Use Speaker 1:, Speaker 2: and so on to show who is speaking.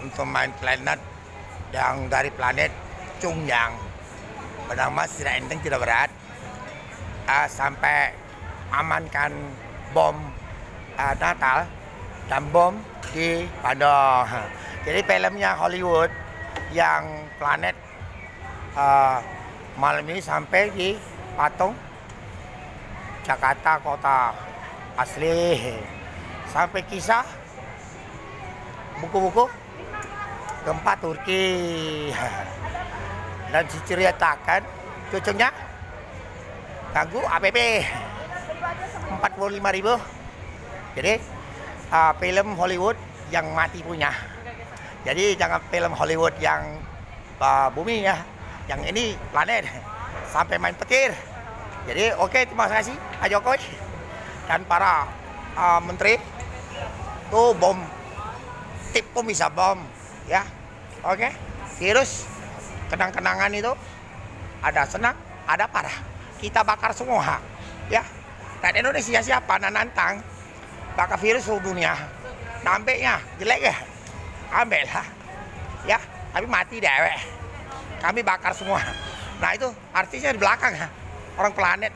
Speaker 1: untuk main planet yang dari planet Chungyang bernama tidak enteng tidak berat, sampai amankan bom Natal dan bom di Bandung. Jadi filmnya Hollywood yang planet malam ini sampai di patung Jakarta kota asli, sampai kisah buku-buku gempa Turki dan diceritakan cucunya ganggu APP 45.000. Jadi film Hollywood yang mati punya. Jadi jangan film Hollywood yang bumi ya, yang ini planet sampai main petir. Jadi oke, terima kasih Pak Jokowi dan para menteri. Tuh bom tipu bisa bom ya. Oke, virus kenang-kenangan itu ada senang, ada parah. Kita bakar semua ya. Dan Indonesia siapa nantang bakar virus seluruh dunia. Nampaknya jelek ya, ambil lah ya, tapi mati dewek. Kami bakar semua. Nah itu artinya di belakang ya, orang planet